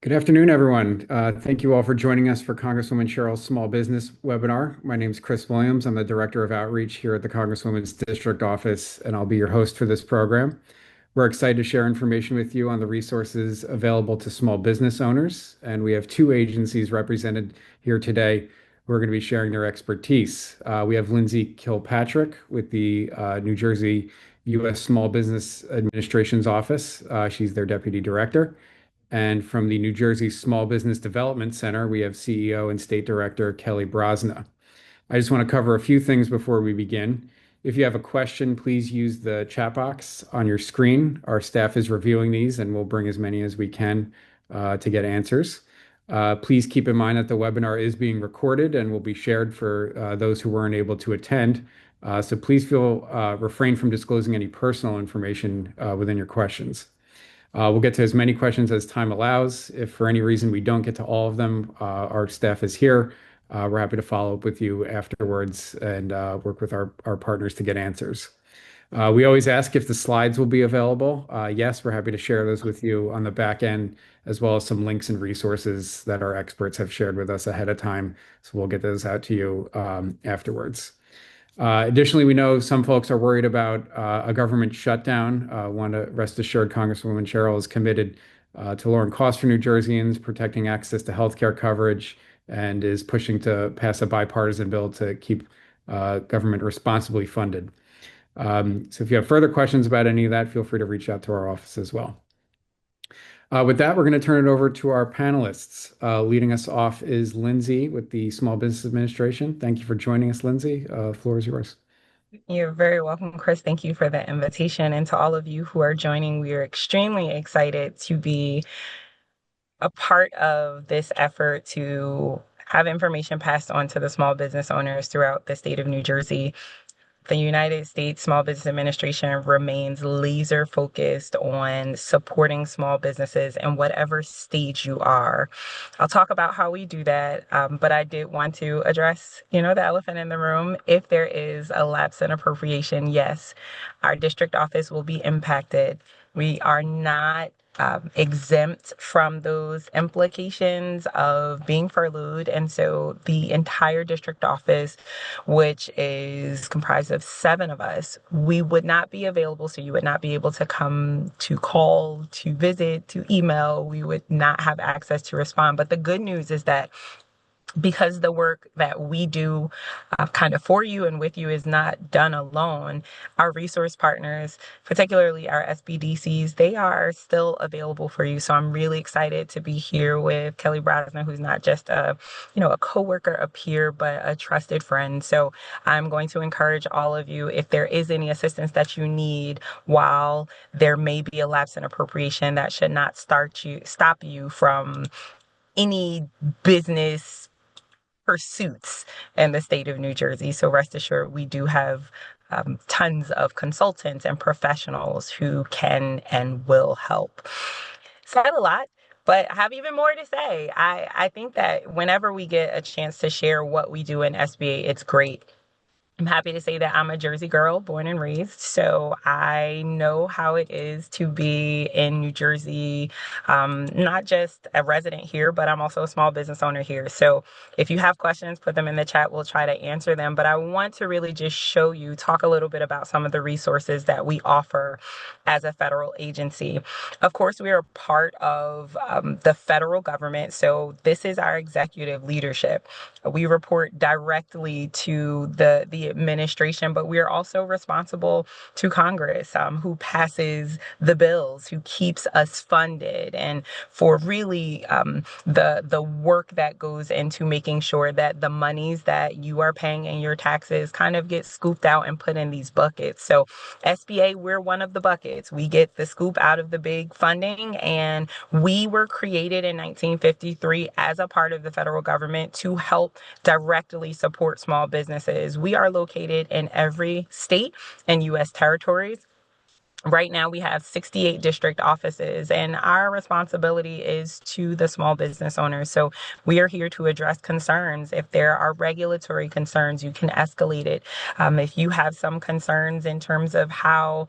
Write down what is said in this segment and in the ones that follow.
Good afternoon, everyone. Thank you all for joining us for Congresswoman Sherrill's Small Business webinar. My name is Chris Williams. I'm the Director of Outreach here at the Congresswoman's District Office, and I'll be your host for this program. We're excited to share information with you on the resources available to small business owners, and we have two agencies represented here today who are going to be sharing their expertise. We have Lindsay Kilpatrick with the New Jersey U.S. Small Business Administration's Office. She's their Deputy Director. And from the New Jersey Small Business Development Center, we have CEO and State Director Kelly Brosna. I just want to cover a few things before we begin. If you have a question, please use the chat box on your screen. Our staff is reviewing these and we'll bring as many as we can to get answers. Please keep in mind that the webinar is being recorded and will be shared for those who weren't able to attend. So please refrain from disclosing any personal information within your questions. We'll get to as many questions as time allows. If for any reason we don't get to all of them, our staff is here. We're happy to follow up with you afterwards and work with our partners to get answers. We always ask if the slides will be available. Yes, we're happy to share those with you on the back end, as well as some links and resources that our experts have shared with us ahead of time. So we'll get those out to you afterwards. Additionally, we know some folks are worried about a government shutdown. Want to rest assured Congresswoman Sherrill is committed to lowering costs for New Jerseyans, protecting access to healthcare coverage, and is pushing to pass a bipartisan bill to keep government responsibly funded. So if you have further questions about any of that, feel free to reach out to our office as well. With that, we're going to turn it over to our panelists. Leading us off is Lindsay with the Small Business Administration. Thank you for joining us, Lindsay. The floor is yours. You're very welcome, Chris. Thank you for the invitation. And to all of you who are joining, we are extremely excited to be a part of this effort to have information passed on to the small business owners throughout the state of New Jersey. The United States Small Business Administration remains laser focused on supporting small businesses in whatever stage you are. I'll talk about how we do that, but I did want to address, the elephant in the room. If there is a lapse in appropriation, yes, our district office will be impacted. We are not exempt from those implications of being furloughed. And so the entire district office, which is comprised of 7 of us, we would not be available. So you would not be able to come to call, to visit, to email. We would not have access to respond. But the good news is that because the work that we do kind of for you and with you is not done alone, our resource partners, particularly our SBDCs, they are still available for you. So I'm really excited to be here with Kelly Brosna, who's not just a coworker, a peer, but a trusted friend. So I'm going to encourage all of you, if there is any assistance that you need while there may be a lapse in appropriation, that should not stop you from any business pursuits in the state of New Jersey. So rest assured, we do have tons of consultants and professionals who can and will help. Said a lot, but I have even more to say. I think that whenever we get a chance to share what we do in SBA, it's great. I'm happy to say that I'm a Jersey girl, born and raised, so I know how it is to be in New Jersey, not just a resident here, but I'm also a small business owner here. So if you have questions, put them in the chat. We'll try to answer them. But I want to really just talk a little bit about some of the resources that we offer as a federal agency. Of course, we are a part of the federal government, so this is our executive leadership. We report directly to the administration, but we are also responsible to Congress, who passes the bills, who keeps us funded, and for really the work that goes into making sure that the monies that you are paying in your taxes kind of get scooped out and put in these buckets. So SBA, we're one of the buckets. We get the scoop out of the big funding, and we were created in 1953 as a part of the federal government to help directly support small businesses. We are located in every state and U.S. territories. Right now, we have 68 district offices, and our responsibility is to the small business owners. So we are here to address concerns. If there are regulatory concerns, you can escalate it. If you have some concerns in terms of how,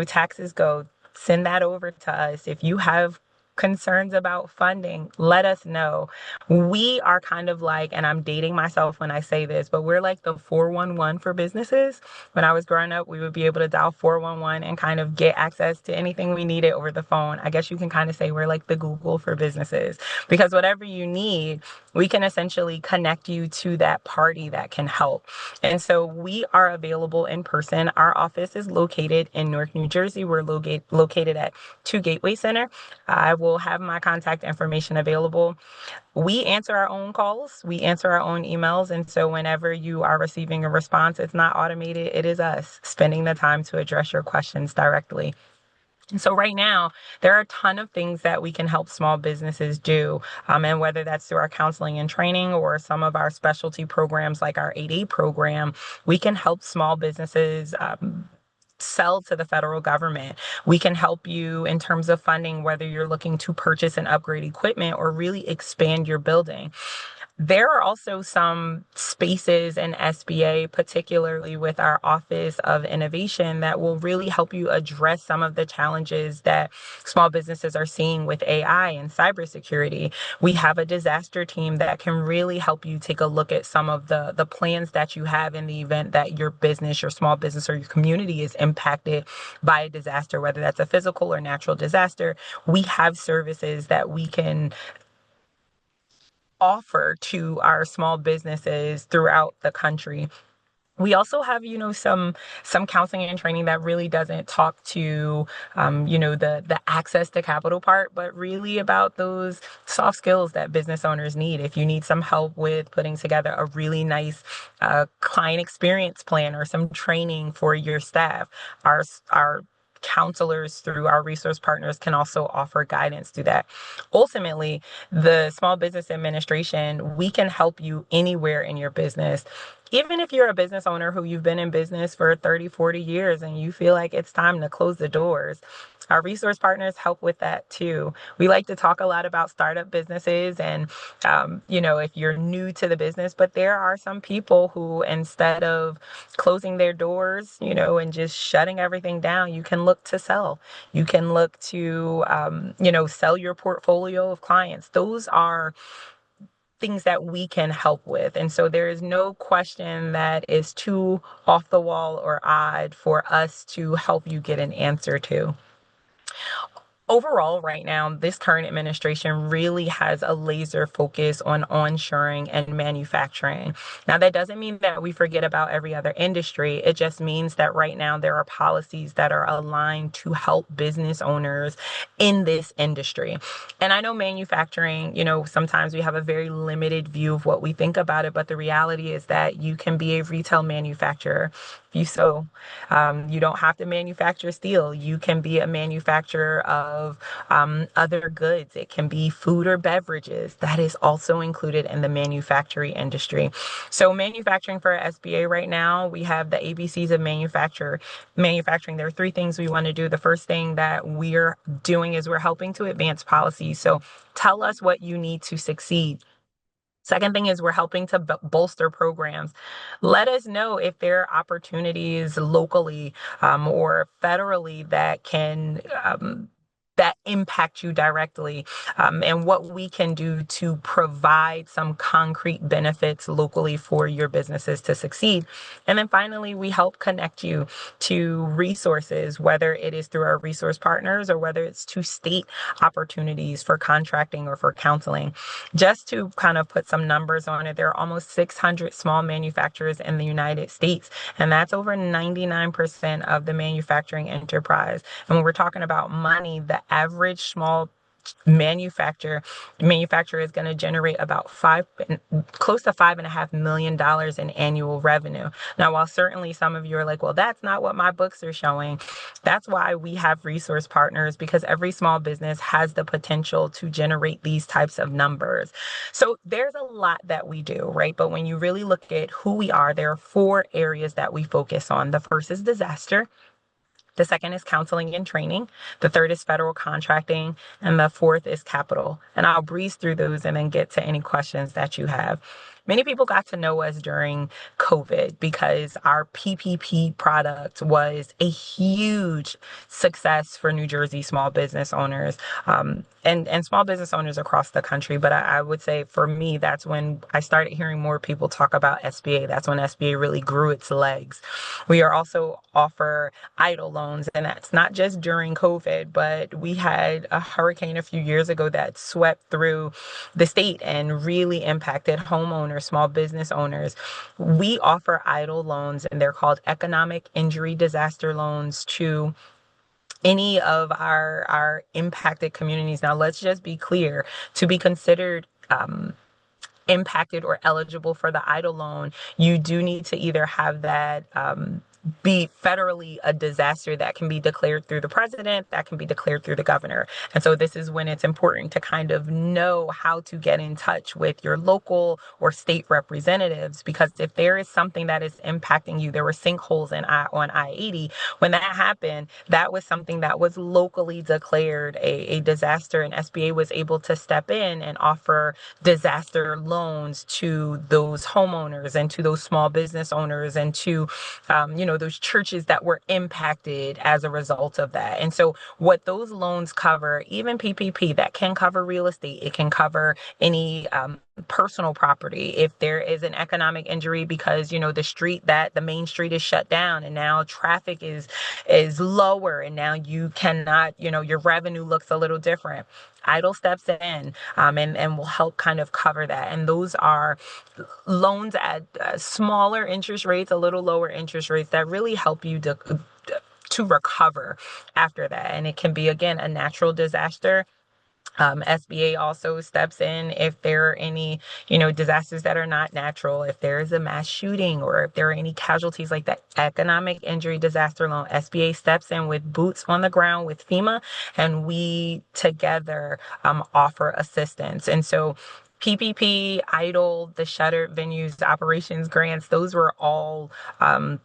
taxes go, send that over to us. If you have concerns about funding, let us know. We are kind of like, and I'm dating myself when I say this, but we're like the 411 for businesses. When I was growing up, we would be able to dial 411 and kind of get access to anything we needed over the phone. I guess you can kind of say we're like the Google for businesses, because whatever you need, we can essentially connect you to that party that can help. And so we are available in person. Our office is located in Newark, New Jersey. We're located at 2 Gateway Center. I will have my contact information available. We answer our own calls, we answer our own emails. And so whenever you are receiving a response, it's not automated. It is us spending the time to address your questions directly. And so right now, there are a ton of things that we can help small businesses do. And whether that's through our counseling and training or some of our specialty programs like our 8A program, we can help small businesses sell to the federal government. We can help you in terms of funding, whether you're looking to purchase and upgrade equipment or really expand your building. There are also some spaces in SBA, particularly with our Office of Innovation, that will really help you address some of the challenges that small businesses are seeing with AI and cybersecurity. We have a disaster team that can really help you take a look at some of the plans that you have in the event that your business, your small business, or your community is impacted by a disaster, whether that's a physical or natural disaster. We have services that we can offer to our small businesses throughout the country. We also have, some counseling and training that really doesn't talk to, the access to capital part, but really about those soft skills that business owners need. If you need some help with putting together a really nice client experience plan or some training for your staff, our counselors through our resource partners can also offer guidance through that. Ultimately, the Small Business Administration, we can help you anywhere in your business. Even if you're a business owner who you've been in business for 30, 40 years and you feel like it's time to close the doors, our resource partners help with that too. We like to talk a lot about startup businesses and, if you're new to the business, but there are some people who, instead of closing their doors, and just shutting everything down, you can look to sell. You can look to, sell your portfolio of clients. Those are things that we can help with. And so there is no question that is too off the wall or odd for us to help you get an answer to. Overall, right now, this current administration really has a laser focus on onshoring and manufacturing. Now, that doesn't mean that we forget about every other industry. It just means that right now there are policies that are aligned to help business owners in this industry. And I know manufacturing, sometimes we have a very limited view of what we think about it, but the reality is that you can be a retail manufacturer. You so you don't have to manufacture steel. You can be a manufacturer of other goods. It can be food or beverages. That is also included in the manufacturing industry. So manufacturing for SBA right now, we have the ABCs of manufacturing. There are three things we want to do. The first thing that we're doing is we're helping to advance policy. So tell us what you need to succeed. Second thing is we're helping to bolster programs. Let us know if there are opportunities locally or federally that impact you directly, and what we can do to provide some concrete benefits locally for your businesses to succeed. And then finally, we help connect you to resources, whether it is through our resource partners or whether it's to state opportunities for contracting or for counseling. Just to kind of put some numbers on it, there are almost 600 small manufacturers in the United States, and that's over 99% of the manufacturing enterprise. And when we're talking about money, the average small manufacturer is going to generate about close to $5.5 million in annual revenue. Now, while certainly some of you are like, well, that's not what my books are showing. That's why we have resource partners, because every small business has the potential to generate these types of numbers. So there's a lot that we do, right? But when you really look at who we are, there are four areas that we focus on. The first is disaster. The second is counseling and training. The third is federal contracting. And the fourth is capital. And I'll breeze through those and then get to any questions that you have. many people got to know us during COVID because our PPP product was a huge success for New Jersey small business owners, and small business owners across the country. But I would say for me, that's when I started hearing more people talk about SBA. That's when SBA really grew its legs. We are also offer idle loans, and that's not just during COVID, but we had a hurricane a few years ago that swept through the state and really impacted homeowners, small business owners. We offer idle loans, and they're called economic injury disaster loans to any of our impacted communities. Now, let's just be clear, to be considered impacted or eligible for the EIDL loan, you do need to either have that be federally a disaster that can be declared through the president, that can be declared through the governor. And so this is when it's important to kind of know how to get in touch with your local or state representatives, because if there is something that is impacting you, there were sinkholes on I-80. When that happened, that was something that was locally declared a disaster, and SBA was able to step in and offer disaster loans to those homeowners and to those small business owners and to those churches that were impacted as a result of that. And so what those loans cover, even PPP, that can cover real estate, it can cover any personal property. If there is an economic injury because the main street is shut down and now traffic is lower and now you cannot, your revenue looks a little different. EIDL steps in and will help kind of cover that. And those are loans at smaller interest rates, a little lower interest rates, that really help you to recover after that. And it can be, again, a natural disaster. SBA also steps in if there are any, disasters that are not natural. If there is a mass shooting or if there are any casualties like that, economic injury disaster loan, SBA steps in with boots on the ground with FEMA, and we together offer assistance. And so PPP, EIDL, the shuttered venues operations grants, those were all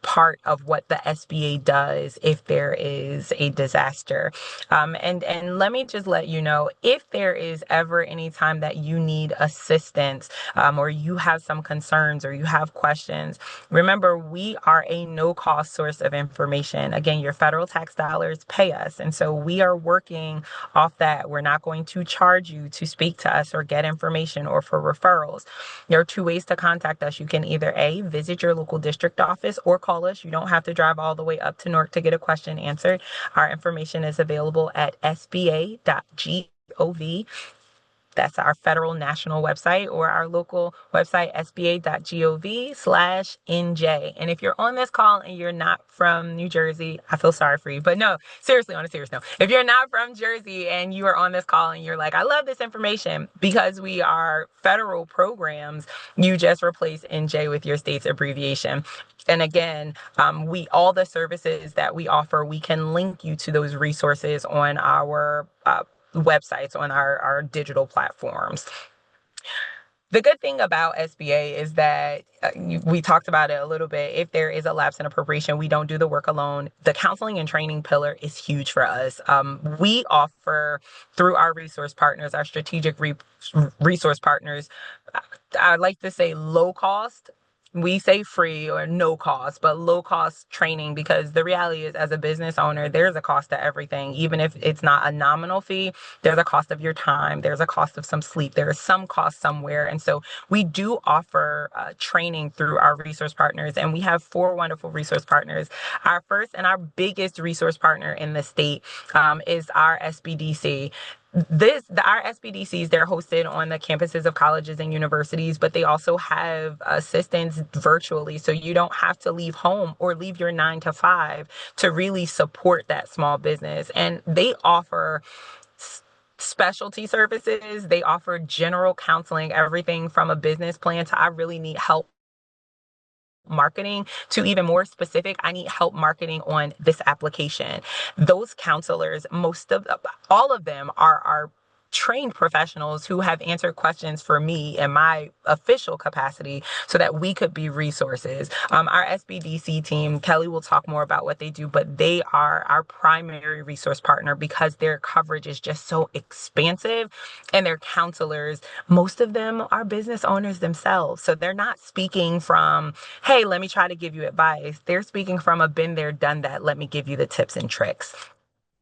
part of what the SBA does if there is a disaster. And let me just let you know, if there is ever any time that you need assistance or you have some concerns or you have questions, remember, we are a no-cost source of information. Again, your federal tax dollars pay us. And so we are working off that. We're not going to charge you to speak to us or get information or for referrals. There are two ways to contact us. You can either visit your local district office or call us. You don't have to drive all the way up to Newark to get a question answered. Our information is available at sba.gov. That's our federal national website, or our local website, sba.gov/NJ. And if you're on this call and you're not from New Jersey, I feel sorry for you. But no, seriously, on a serious note, if you're not from Jersey and you are on this call and you're like, I love this information, because we are federal programs, you just replace NJ with your state's abbreviation. And again, all the services that we offer, we can link you to those resources on our websites, on our digital platforms. The good thing about SBA is that we talked about it a little bit. If there is a lapse in appropriation, we don't do the work alone. The counseling and training pillar is huge for us. We offer, through our resource partners, our strategic resource partners, I'd like to say low cost. We say free or no cost, but low cost training, because the reality is, as a business owner, there's a cost to everything. Even if it's not a nominal fee, there's a cost of your time. There's a cost of some sleep. There is some cost somewhere. And so we do offer training through our resource partners. And we have 4 wonderful resource partners. Our first and our biggest resource partner in the state is our SBDC. Our SBDCs, they're hosted on the campuses of colleges and universities, but they also have assistance virtually. So you don't have to leave home or leave your 9 to 5 to really support that small business. And they offer specialty services. They offer general counseling, everything from a business plan to I really need help marketing, to even more specific, I need help marketing on this application. Those counselors, all of them are trained professionals who have answered questions for me in my official capacity so that we could be resources. Our SBDC team, Kelly will talk more about what they do, but they are our primary resource partner because their coverage is just so expansive, and their counselors, most of them are business owners themselves. So they're not speaking from, hey, let me try to give you advice. They're speaking from a been there, done that. Let me give you the tips and tricks.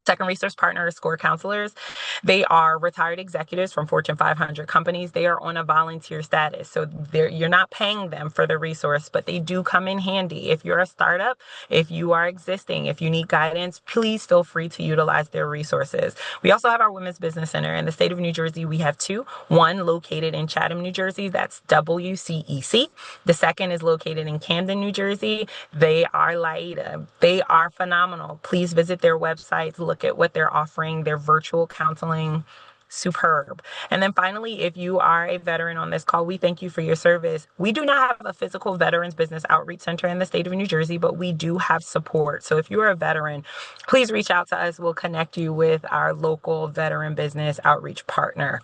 Second resource partner is SCORE counselors. They are retired executives from Fortune 500 companies. They are on a volunteer status. So you're not paying them for the resource, but they do come in handy. If you're a startup, if you are existing, if you need guidance, please feel free to utilize their resources. We also have our Women's Business Center. In the state of New Jersey, we have two. One located in Chatham, New Jersey. That's WCEC. The second is located in Camden, New Jersey. They are LAIDA. They are phenomenal. Please visit their websites, look at what they're offering, their virtual counseling. Superb. And then finally, if you are a veteran on this call, we thank you for your service. We do not have a physical Veterans Business Outreach Center in the state of New Jersey, but we do have support. So if you're a veteran, please reach out to us. We'll connect you with our local veteran business outreach partner.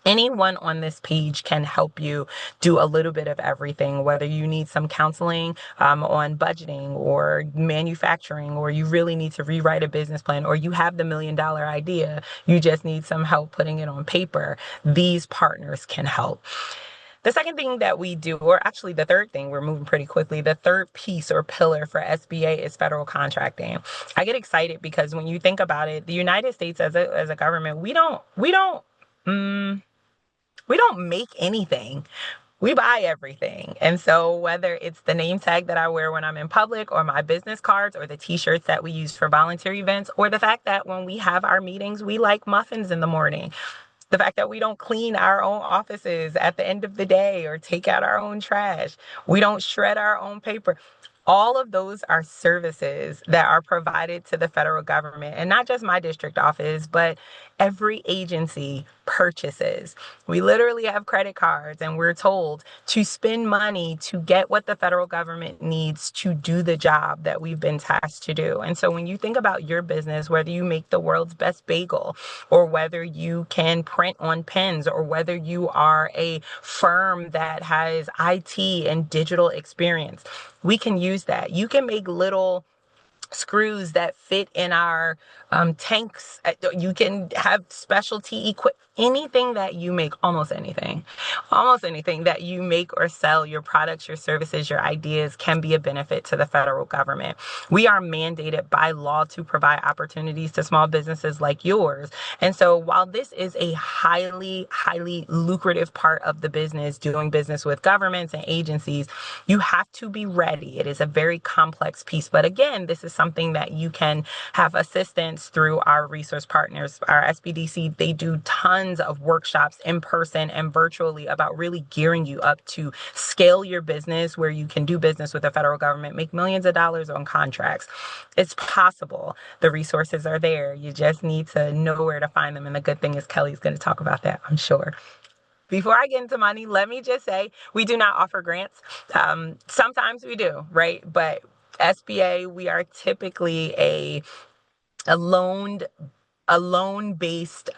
Anyone on this page can help you do a little bit of everything, whether you need some counseling on budgeting or manufacturing, or you really need to rewrite a business plan, or you have the $1 million idea, you just need some help putting it on paper. These partners can help. The second thing that we do, or actually the third thing, we're moving pretty quickly. The third piece or pillar for SBA is federal contracting. I get excited because when you think about it, the United States as a government, we don't make anything. We buy everything. And so whether it's the name tag that I wear when I'm in public, or my business cards, or the t-shirts that we use for volunteer events, or the fact that when we have our meetings, we like muffins in the morning, the fact that we don't clean our own offices at the end of the day or take out our own trash, we don't shred our own paper. All of those are services that are provided to the federal government, and not just my district office, but every agency purchases. We literally have credit cards, and we're told to spend money to get what the federal government needs to do the job that we've been tasked to do. And so when you think about your business, whether you make the world's best bagel, or whether you can print on pens, or whether you are a firm that has IT and digital experience, we can use that. You can make little screws that fit in our tanks. You can have specialty equipment. Anything that you make, almost anything that you make or sell, your products, your services, your ideas, can be a benefit to the federal government. We are mandated by law to provide opportunities to small businesses like yours. And so while this is a highly, highly lucrative part of the business, doing business with governments and agencies, you have to be ready. It is a very complex piece. But again, this is something that you can have assistance through our resource partners. Our SBDC, they do tons of workshops in person and virtually about really gearing you up to scale your business, where you can do business with the federal government, make millions of dollars on contracts. It's possible. The resources are there. You just need to know where to find them. And the good thing is Kelly's going to talk about that, I'm sure. Before I get into money, let me just say we do not offer grants. Sometimes we do, right? But SBA, we are typically a loaned a loan-based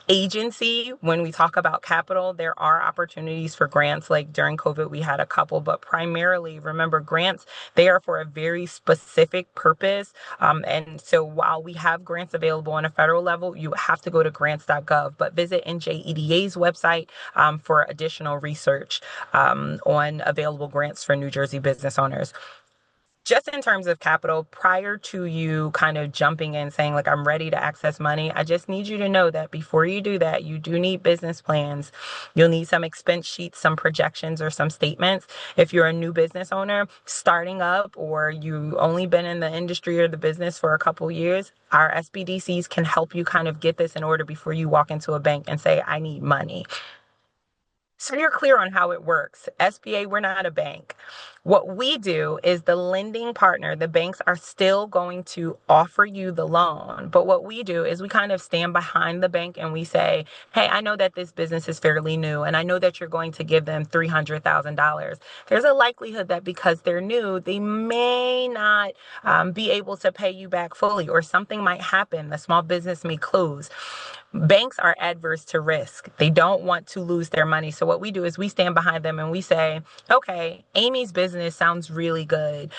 agency. When we talk about capital, there are opportunities for grants. Like during COVID, we had a couple, but primarily, remember, grants, they are for a very specific purpose. And so while we have grants available on a federal level, you have to go to grants.gov, but visit NJEDA's website for additional research on available grants for New Jersey business owners. Just in terms of capital, prior to you kind of jumping in saying, like, I'm ready to access money, I just need you to know that before you do that, you do need business plans. You'll need some expense sheets, some projections, or some statements. If you're a new business owner starting up, or you only been in the industry or the business for a couple years, our SBDCs can help you kind of get this in order before you walk into a bank and say, I need money. So you're clear on how it works. SBA, we're not a bank. What we do is the lending partner. The banks are still going to offer you the loan. But what we do is we kind of stand behind the bank and we say, hey, I know that this business is fairly new, and I know that you're going to give them $300,000. There's a likelihood that because they're new, they may not be able to pay you back fully, or something might happen. The small business may close. Banks are adverse to risk. They don't want to lose their money. So what we do is we stand behind them and we say, okay, Amy's business sounds really good.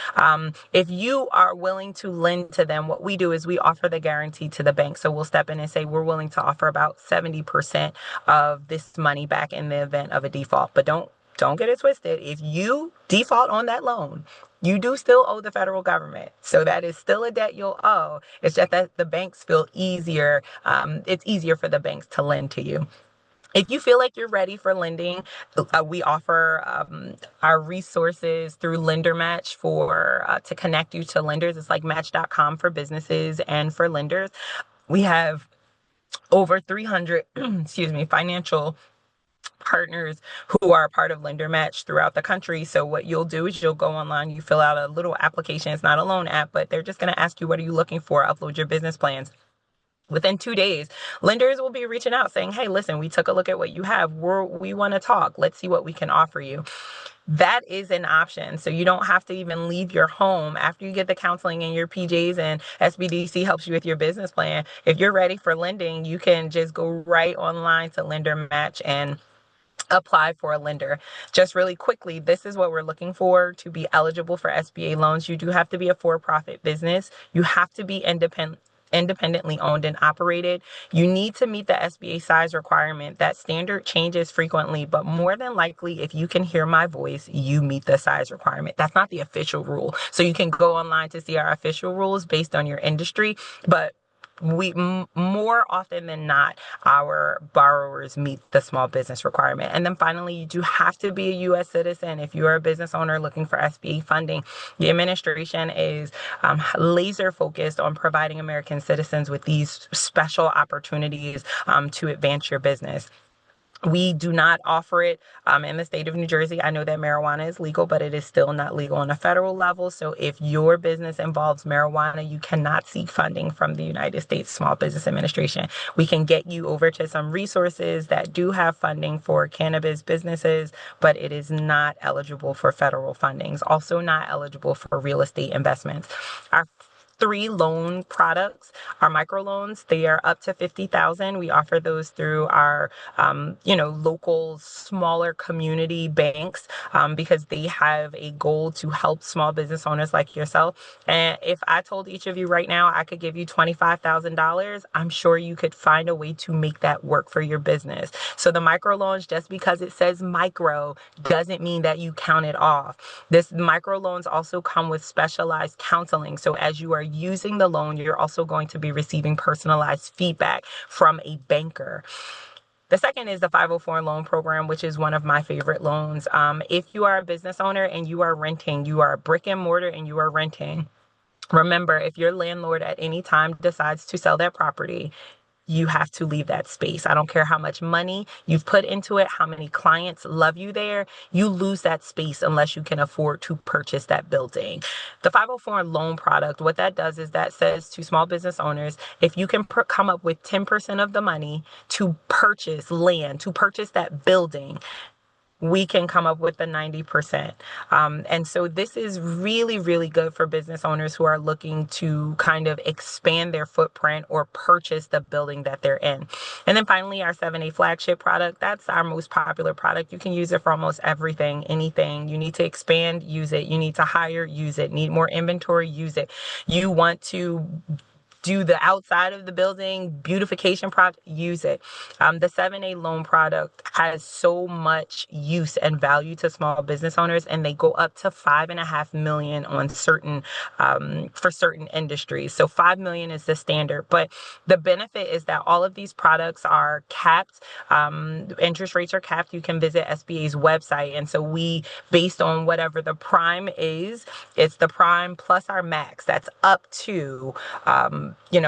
If you are willing to lend to them, what we do is we offer the guarantee to the bank. So we'll step in and say, we're willing to offer about 70% of this money back in the event of a default. But don't get it twisted. If you default on that loan, you do still owe the federal government. So that is still a debt you'll owe. It's just that the banks feel easier. It's easier for the banks to lend to you. If you feel like you're ready for lending, we offer our resources through Lender Match for to connect you to lenders. It's like Match.com for businesses and for lenders. We have over 300, excuse me, financial partners who are a part of Lender Match throughout the country. So what you'll do is you'll go online, you fill out a little application. It's not a loan app, but they're just going to ask you, what are you looking for? Upload your business plans. Within 2 days, lenders will be reaching out saying, hey, listen, we took a look at what you have. We want to talk. Let's see what we can offer you. That is an option. So you don't have to even leave your home after you get the counseling and your PJs and SBDC helps you with your business plan. If you're ready for lending, you can just go right online to Lender Match and apply for a lender. Just really quickly, this is what we're looking for to be eligible for SBA loans. You do have to be a for-profit business. You have to be independently owned and operated. You need to meet the SBA size requirement. That standard changes frequently, but more than likely, if you can hear my voice, you meet the size requirement. That's not the official rule. So you can go online to see our official rules based on your industry, but more often than not, our borrowers meet the small business requirement. And then finally, you do have to be a U.S. citizen. If you are a business owner looking for SBA funding, the administration is laser focused on providing American citizens with these special opportunities to advance your business. We do not offer it in the state of New Jersey. I know that marijuana is legal, but it is still not legal on a federal level. So if your business involves marijuana, you cannot seek funding from the United States Small Business Administration. We can get you over to some resources that do have funding for cannabis businesses, but it is not eligible for federal fundings. Also not eligible for real estate investments. Our three loan products are microloans. They are up to 50,000. We offer those through our, local smaller community banks because they have a goal to help small business owners like yourself. And if I told each of you right now I could give you $25,000, I'm sure you could find a way to make that work for your business. So the microloans, just because it says micro, doesn't mean that you count it off. This microloans also come with specialized counseling. So as you are using the loan, you're also going to be receiving personalized feedback from a banker. The second is the 504 loan program, which is one of my favorite loans. If you are a business owner and you are renting, you are a brick and mortar and you are renting, remember, if your landlord at any time decides to sell that property, you have to leave that space. I don't care how much money you've put into it, how many clients love you there, you lose that space unless you can afford to purchase that building. The 504 loan product, what that does is that says to small business owners, if you can come up with 10% of the money to purchase land, to purchase that building, we can come up with the 90%. And so this is really, really good for business owners who are looking to kind of expand their footprint or purchase the building that they're in. And then finally, our 7A flagship product, that's our most popular product. You can use it for almost everything, anything. You need to expand, use it. You need to hire, use it. Need more inventory, use it. You want to do the outside of the building beautification project, use it. The 7A loan product has so much use and value to small business owners, and they go up to 5.5 million on certain for certain industries. So 5 million is the standard, but the benefit is that all of these products are capped. Interest rates are capped. You can visit SBA's website, and so we, based on whatever the prime is, it's the prime plus our max. That's up to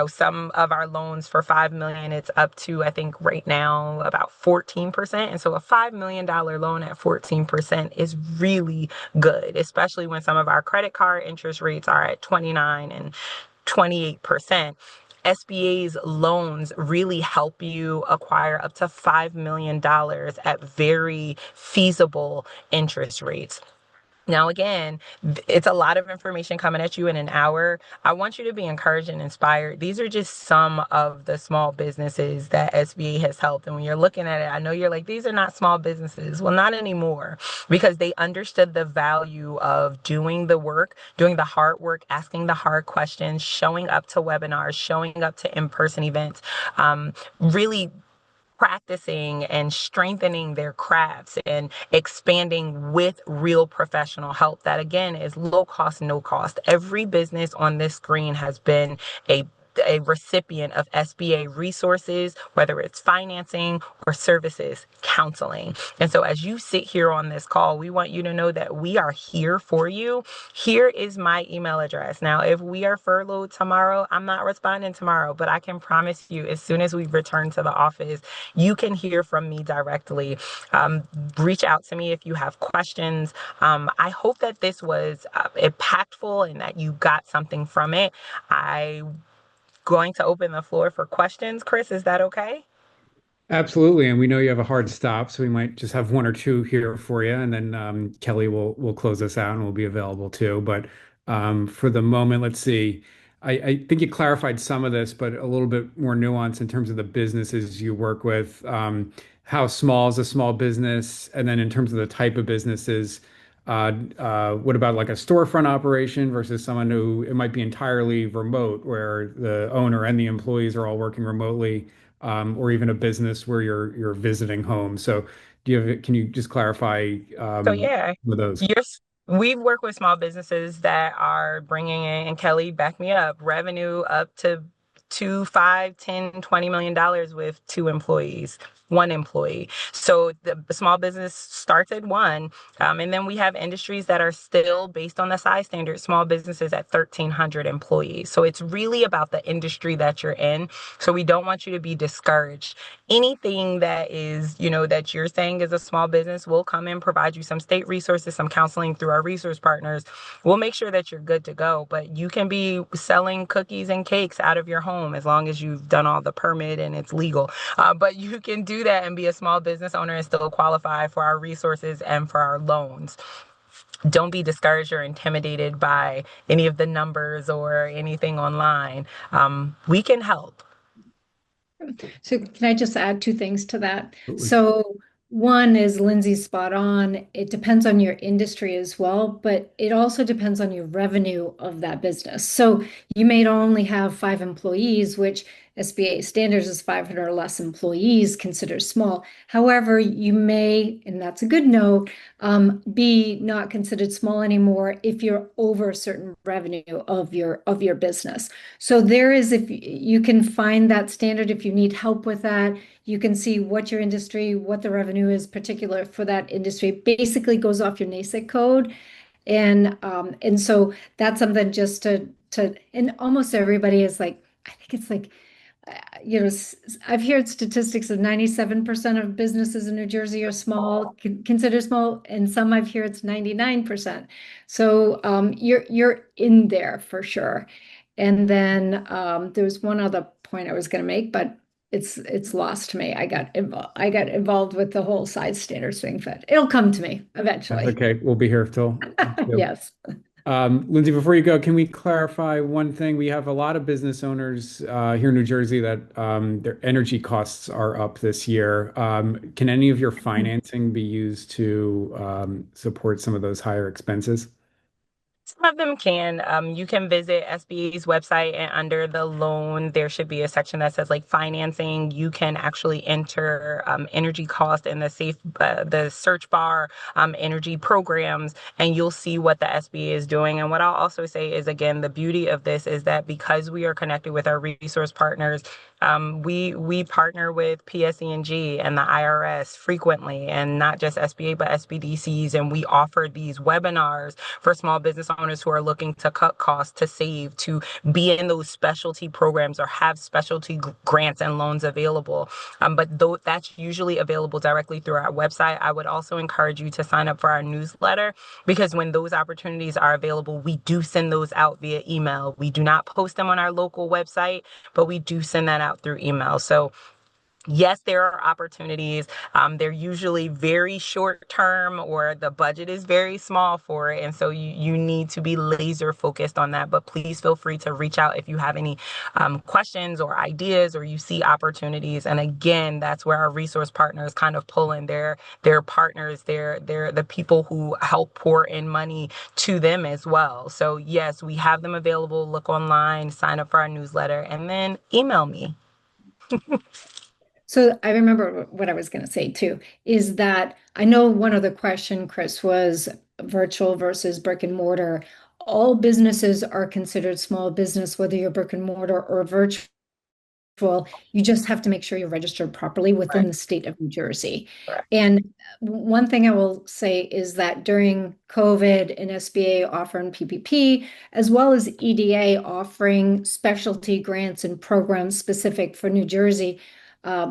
some of our loans for 5 million, it's up to, I think right now, about 14%. And so a $5 million loan at 14% is really good, especially when some of our credit card interest rates are at 29 and 28%. SBA's loans really help you acquire up to $5 million at very feasible interest rates. Now, again, it's a lot of information coming at you in an hour. I want you to be encouraged and inspired. These are just some of the small businesses that SBA has helped. And when you're looking at it, I know you're like, these are not small businesses. Well, not anymore, because they understood the value of doing the work, doing the hard work, asking the hard questions, showing up to webinars, showing up to in-person events, really practicing and strengthening their crafts and expanding with real professional help. That again is low cost, no cost. Every business on this screen has been a recipient of SBA resources, whether it's financing or services, counseling. And so as you sit here on this call, we want you to know that we are here for you. Here is my email address. Now, if we are furloughed tomorrow, I'm not responding tomorrow, but I can promise you, as soon as we return to the office, you can hear from me directly. Reach out to me if you have questions. I hope that this was impactful and that you got something from it. I'm going to open the floor for questions. Chris, is that okay? Absolutely, and we know you have a hard stop, so we might just have one or two here for you, and then Kelly will close us out and will be available too. But for the moment, let's see. I think you clarified some of this, but a little bit more nuance in terms of the businesses you work with. How small is a small business? And then in terms of the type of businesses, what about like a storefront operation versus someone who it might be entirely remote, where the owner and the employees are all working remotely? Or even a business where you're visiting home. So can you just clarify So yeah, with those? you're, we've worked with small businesses that are bringing in, and Kelly, back me up, revenue up to 2, 5, 10, $20 million with two employees, one employee. So the small business starts at one. And then we have industries that are still based on the size standard, small businesses at 1,300 employees. So it's really about the industry that you're in. So we don't want you to be discouraged. Anything that is, that you're saying is a small business, we'll come in, provide you some state resources, some counseling through our resource partners. We'll make sure that you're good to go. But you can be selling cookies and cakes out of your home as long as you've done all the permit and it's legal. But you can do that and be a small business owner and still qualify for our resources and for our loans. Don't be discouraged or intimidated by any of the numbers or anything online. We can help. So can I just add two things to that? Absolutely. So one is Lindsay's spot on. It depends on your industry as well, but it also depends on your revenue of that business. So you may only have 5 employees, which SBA standards is 500 or less employees considered small. However, you may, and that's a good note, be not considered small anymore if you're over a certain revenue of your business. So there is, if you can find that standard, if you need help with that, you can see what your industry, what the revenue is particular for that industry. Basically goes off your NASIC code. And so that's something just to and almost everybody is like, I think it's like I've heard statistics of 97% of businesses in New Jersey are small, considered small, and some I've heard it's 99%. So you're in there for sure. And then there was one other point I was going to make, but it's lost to me. I got involved with the whole size standards thing, but it'll come to me That's eventually. okay. We'll be here till two. Yes. Lindsay, before you go, can we clarify one thing? We have a lot of business owners here in New Jersey that their energy costs are up this year. Can any of your financing be used to support some of those higher expenses? Some of them can. You can visit SBA's website, and under the loan, there should be a section that says like financing. You can actually enter energy cost in the search bar, energy programs, and you'll see what the SBA is doing. And what I'll also say is, again, the beauty of this is that because we are connected with our resource partners, we partner with PSE&G and the IRS frequently, and not just SBA, but SBDCs. And we offer these webinars for small business owners who are looking to cut costs, to save, to be in those specialty programs or have specialty grants and loans available. But that's usually available directly through our website. I would also encourage you to sign up for our newsletter, because when those opportunities are available, we do send those out via email. We do not post them on our local website, but we do send that out through email. So Yes, there are opportunities. They're usually very short term, or the budget is very small for it. And so you need to be laser focused on that. But please feel free to reach out if you have any questions or ideas, or you see opportunities. And again, that's where our resource partners kind of pull in their partners, they're the people who help pour in money to them as well. So yes, we have them available. Look online, sign up for our newsletter, and then email me. So I remember what I was going to say too, is that I know one of the question, Chris, was virtual versus brick and mortar. All businesses are considered small business, whether you're brick and mortar or virtual. You just have to make sure you're registered properly within Right. the state of New Jersey. Correct. And one thing I will say is that during COVID and SBA offering PPP, as well as EDA offering specialty grants and programs specific for New Jersey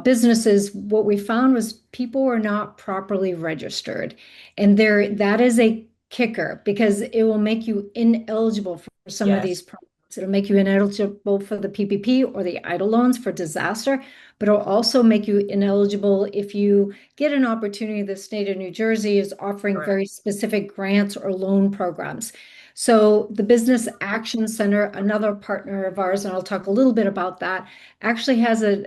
businesses, what we found was people were not properly registered. And that is a kicker because it will make you ineligible for some of Yes. these programs. It'll make you ineligible for the PPP or the EIDL loans for disaster, but it'll also make you ineligible if you get an opportunity. The state of New Jersey is offering Correct. very specific grants or loan programs. So the Business Action Center, another partner of ours, and I'll talk a little bit about that, actually has a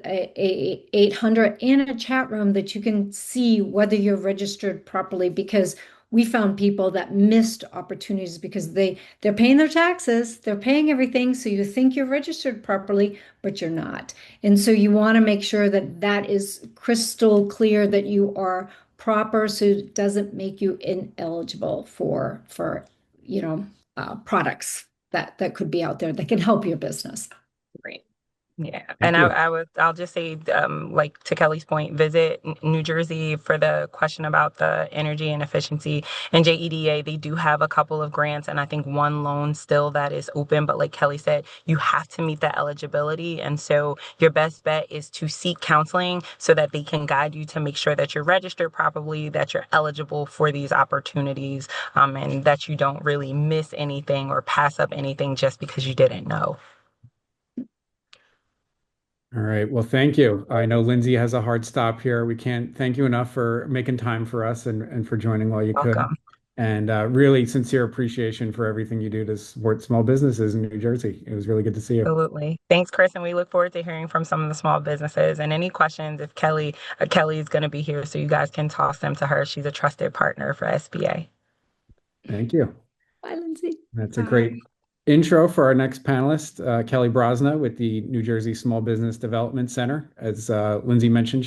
800 and a chat room that you can see whether you're registered properly, because we found people that missed opportunities because they're paying their taxes, they're paying everything, so you think you're registered properly, but you're not. And so you want to make sure that that is crystal clear that you are proper, so it doesn't make you ineligible for products that could be out there that can help your business. Great. Yeah. Thank And you. I'll just say, like to Kelly's point, visit New Jersey for the question about the energy and efficiency and JEDA. They do have a couple of grants and I think one loan still that is open. But like Kelly said, you have to meet the eligibility. And so your best bet is to seek counseling so that they can guide you to make sure that you're registered properly, that you're eligible for these opportunities, and that you don't really miss anything or pass up anything just because you didn't know. All right. Well, thank you. I know Lindsay has a hard stop here. We can't thank you enough for making time for us and for joining while you could. Welcome. And really sincere appreciation for everything you do to support small businesses in New Jersey. It was really good to see you. Absolutely. Thanks, Chris. And we look forward to hearing from some of the small businesses. And any questions, if Kelly is going to be here, so you guys can toss them to her. She's a trusted partner for SBA. Thank you. Bye, Lindsay. That's a great intro for our next panelist, Kelly Brosna with the New Jersey Small Business Development Center. As Lindsay mentioned,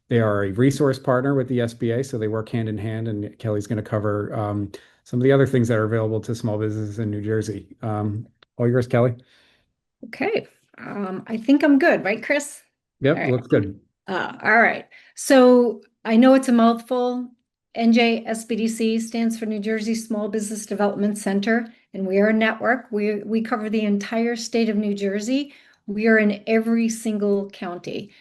they are a resource partner with the SBA, so they work hand in hand. And Kelly's going to cover some of the other things that are available to small businesses in New Jersey. All yours, Kelly. Okay. I think I'm good, right, Chris? Yep, All right. looks good. All right. So I know it's a mouthful. NJSBDC stands for New Jersey Small Business Development Center, and we are a network. We cover the entire state of New Jersey. We are in every single county.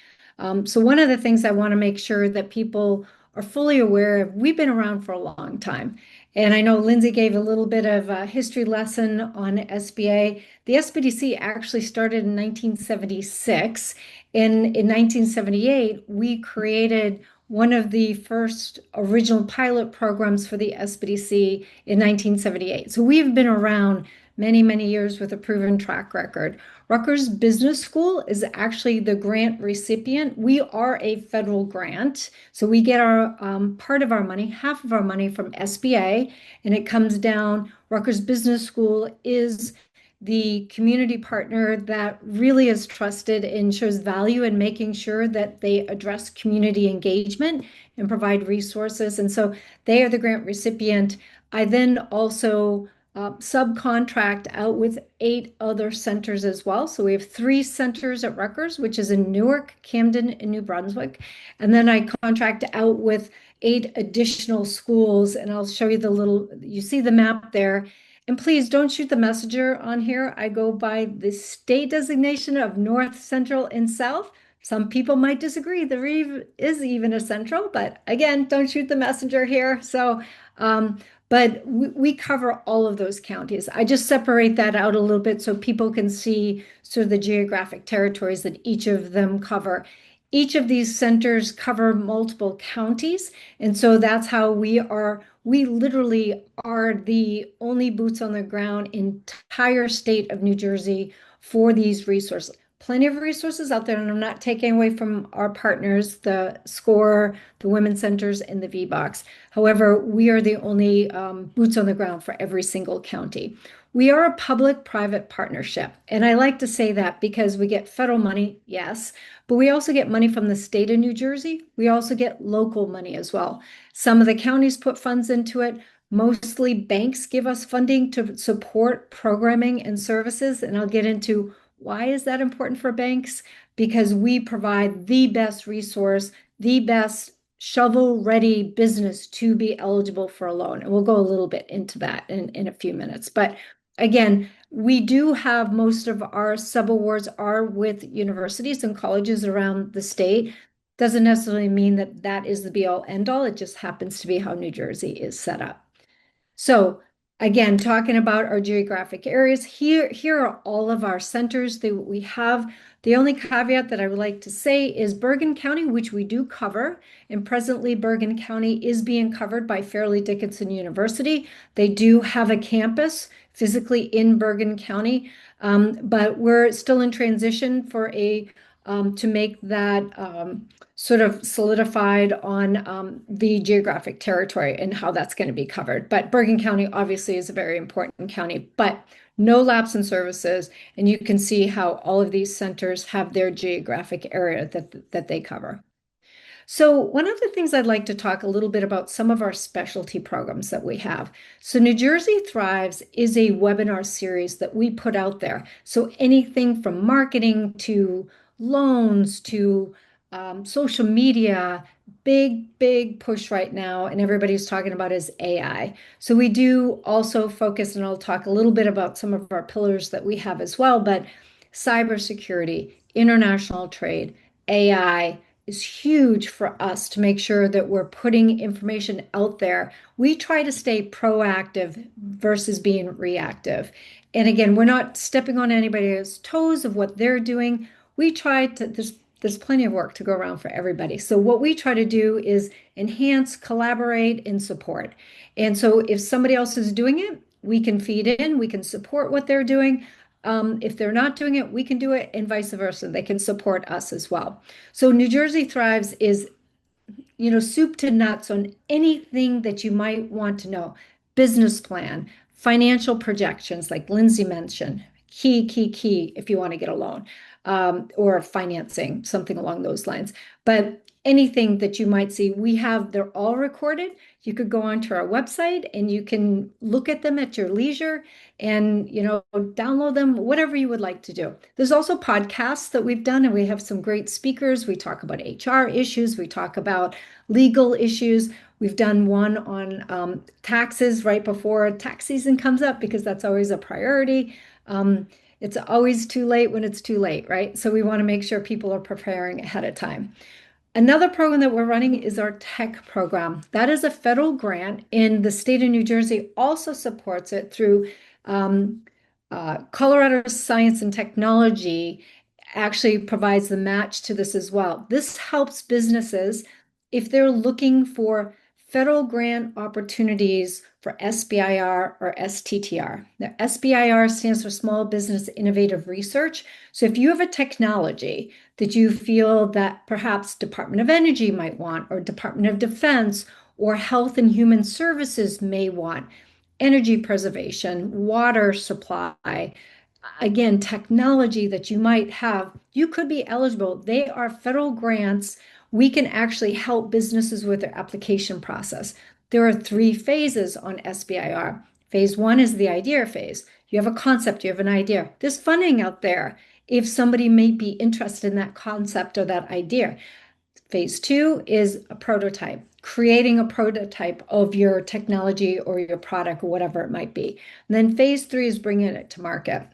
So one of the things I want to make sure that people are fully aware of, we've been around for a long time. And I know Lindsay gave a little bit of a history lesson on SBA. The SBDC actually started in 1976. In 1978, we created one of the first original pilot programs for the SBDC in 1978. So we've been around many, many years with a proven track record. Rutgers Business School is actually the grant recipient. We are a federal grant, so we get our part of our money, half of our money from SBA, and it comes down. Rutgers Business School is the community partner that really is trusted and shows value in making sure that they address community engagement and provide resources. And so they are the grant recipient. I then also subcontract out with 8 other centers as well. So we have 3 centers at Rutgers, which is in Newark, Camden, and New Brunswick. And then I contract out with 8 additional schools. And I'll show you you see the map there. And please don't shoot the messenger on here. I go by the state designation of North, Central, and South. Some people might disagree. There is even a central, but again, don't shoot the messenger here. So, but we cover all of those counties. I just separate that out a little bit so people can see sort of the geographic territories that each of them cover. Each of these centers cover multiple counties. And so that's how we literally are the only boots on the ground entire state of New Jersey for these resources. Plenty of resources out there, and I'm not taking away from our partners, the SCORE, the Women's Centers, and the VBOX. However, we are the only boots on the ground for every single county. We are a public-private partnership, and I like to say that because we get federal money, yes, but we also get money from the state of New Jersey. We also get local money as well. Some of the counties put funds into it. Mostly banks give us funding to support programming and services, and I'll get into why is that important for banks? Because we provide the best resource, the best shovel-ready business to be eligible for a loan. And we'll go a little bit into that in a few minutes. But again, we do have most of our subawards are with universities and colleges around the state. Doesn't necessarily mean that that is the be-all end-all. It just happens to be how New Jersey is set up. So again, talking about our geographic areas, here are all of our centers that we have. The only caveat that I would like to say is Bergen County, which we do cover, and presently Bergen County is being covered by Fairleigh Dickinson University. They do have a campus physically in Bergen County, but we're still in transition for to make that sort of solidified on the geographic territory and how that's going to be covered. But Bergen County obviously is a very important county, but no lapse in services. And you can see how all of these centers have their geographic area that they cover. So one of the things I'd like to talk a little bit about some of our specialty programs that we have. So New Jersey Thrives is a webinar series that we put out there. So anything from marketing to loans to social media, big push right now, and everybody's talking about is AI. So we do also focus, and I'll talk a little bit about some of our pillars that we have as well, but cybersecurity, international trade, AI, is huge for us to make sure that we're putting information out there. We try to stay proactive versus being reactive. And again, we're not stepping on anybody's toes of what they're doing. We try to, there's plenty of work to go around for everybody. So what we try to do is enhance, collaborate, and support. And so if somebody else is doing it, we can feed in, we can support what they're doing. If they're not doing it, we can do it, and vice versa. They can support us as well. So New Jersey Thrives is, soup to nuts on anything that you might want to know. Business plan, financial projections, like Lindsay mentioned, key, if you want to get a loan, or financing, something along those lines. But anything that you might see, they're all recorded. You could go onto our website and you can look at them at your leisure and, download them, whatever you would like to do. There's also podcasts that we've done, and we have some great speakers. We talk about HR issues. We talk about legal issues. We've done one on taxes right before tax season comes up, because that's always a priority. It's always too late when it's too late, right? So we want to make sure people are preparing ahead of time. Another program that we're running is our tech program. That is a federal grant, and the state of New Jersey also supports it through Colorado Science and Technology actually provides the match to this as well. This helps businesses if they're looking for federal grant opportunities for SBIR or STTR. Now, SBIR stands for Small Business Innovative Research. So if you have a technology that you feel that perhaps Department of Energy might want, or Department of Defense, or Health and Human Services may want, energy preservation, water supply, again, technology that you might have, you could be eligible. They are federal grants. We can actually help businesses with their application process. There are 3 phases on SBIR. Phase 1 is the idea phase. You have a concept, you have an idea. There's funding out there if somebody may be interested in that concept or that idea. Phase 2 is a prototype, creating a prototype of your technology or your product or whatever it might be. And then phase 3 is bringing it to market.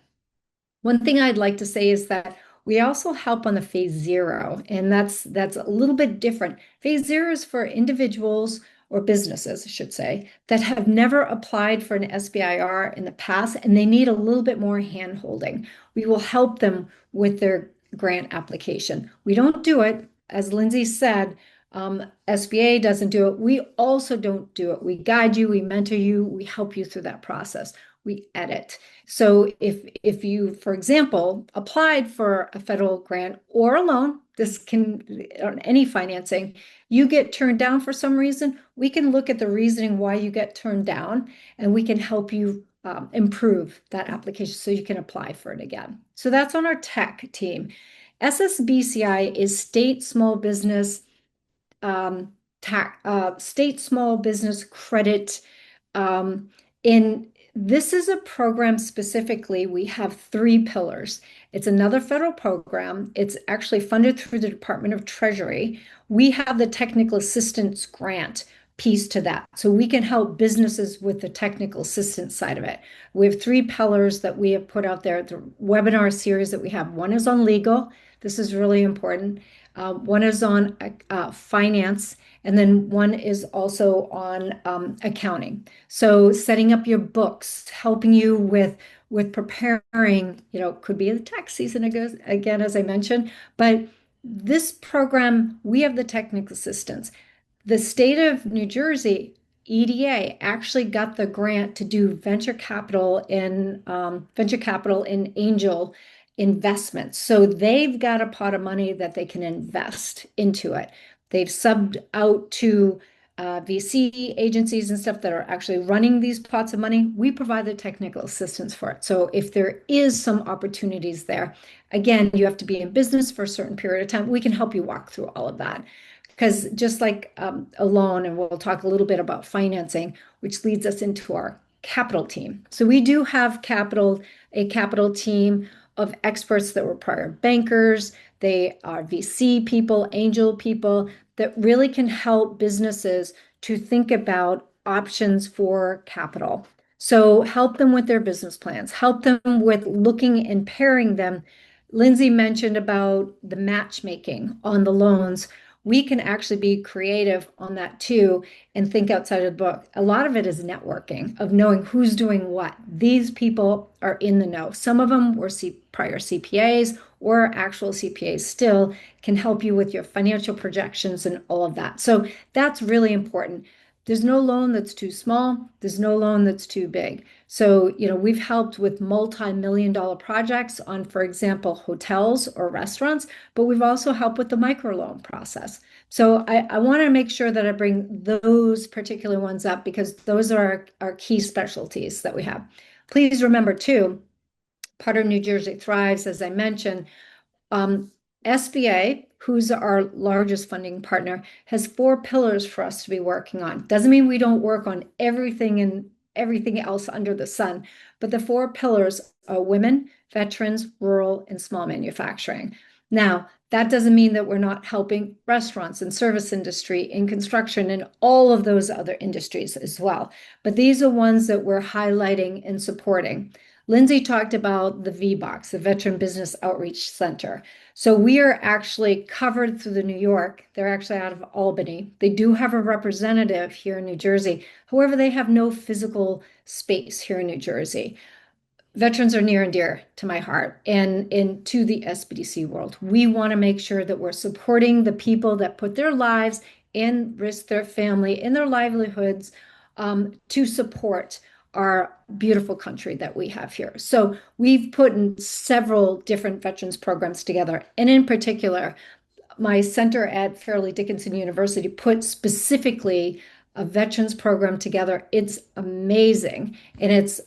One thing I'd like to say is that we also help on the phase 0, and that's a little bit different. Phase 0 is for individuals or businesses, I should say, that have never applied for an SBIR in the past, and they need a little bit more hand-holding. We will help them with their grant application. We don't do it. as Lindsay said, SBA doesn't do it. We also don't do it. We guide you, we mentor you, we help you through that process. We edit. So if you, for example, applied for a federal grant or a loan, this can on any financing, you get turned down for some reason, we can look at the reasoning why you get turned down, and we can help you improve that application so you can apply for it again. So that's on our tech team. SSBCI is State Small Business State Small Business Credit. In this is a program specifically, we have three pillars. It's another federal program. It's actually funded through the Department of Treasury. We have the technical assistance grant piece to that. So we can help businesses with the technical assistance side of it. We have three pillars that we have put out there. The webinar series that we have, one is on legal. This is really important. One is on finance, and then one is also on accounting. So setting up your books, helping you with preparing, could be the tax season again, as I mentioned, but this program, we have the technical assistance. The state of New Jersey, EDA, actually got the grant to do venture capital in angel investments. So they've got a pot of money that they can invest into it. They've subbed out to VC agencies and stuff that are actually running these pots of money. We provide the technical assistance for it. So if there is some opportunities there, again, you have to be in business for a certain period of time. We can help you walk through all of that. Because just like a loan, and we'll talk a little bit about financing, which leads us into our capital team. So we do have a capital team of experts that were prior bankers. They are VC people, angel people that really can help businesses to think about options for capital. So help them with their business plans, help them with looking and pairing them. Lindsay mentioned about the matchmaking on the loans. We can actually be creative on that too and think outside of the book. A lot of it is networking, of knowing who's doing what. These people are in the know. Some of them were prior CPAs or actual CPAs still can help you with your financial projections and all of that. So that's really important. There's no loan that's too small. There's no loan that's too big. So, we've helped with multi-million-dollar projects on, for example, hotels or restaurants, but we've also helped with the microloan process. So I want to make sure that I bring those particular ones up because those are our key specialties that we have. Please remember too, part of New Jersey Thrives, as I mentioned, SBA, who's our largest funding partner, has 4 pillars for us to be working on. Doesn't mean we don't work on everything and everything else under the sun, but the 4 pillars are women, veterans, rural, and small manufacturing. Now, that doesn't mean that we're not helping restaurants and service industry and construction and all of those other industries as well. But these are ones that we're highlighting and supporting. Lindsay talked about the VBOX, the Veteran Business Outreach Center. So we are actually covered through the New York. They're actually out of Albany. They do have a representative here in New Jersey. However, they have no physical space here in New Jersey. Veterans are near and dear to my heart and to the SBDC world. We want to make sure that we're supporting the people that put their lives and risk their family and their livelihoods to support our beautiful country that we have here. So we've put in several different veterans programs together. And in particular, my center at Fairleigh Dickinson University put specifically a veterans program together. It's amazing. And it's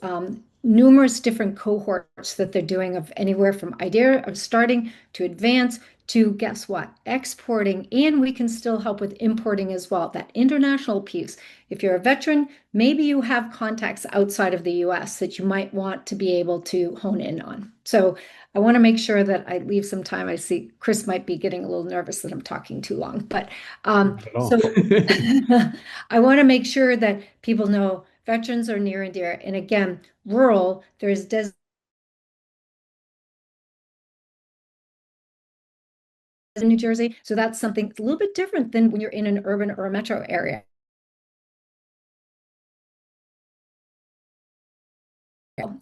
numerous different cohorts that they're doing of anywhere from idea of starting to advance to guess what? Exporting, and we can still help with importing as well. That international piece. If you're a veteran, maybe you have contacts outside of the US that you might want to be able to hone in on. So I want to make sure that I leave some time. I see Chris might be getting a little nervous that I'm talking too long, but so I want to make sure that people know veterans are near and dear. And again, rural, there's in New Jersey. So that's something a little bit different than when you're in an urban or a metro area.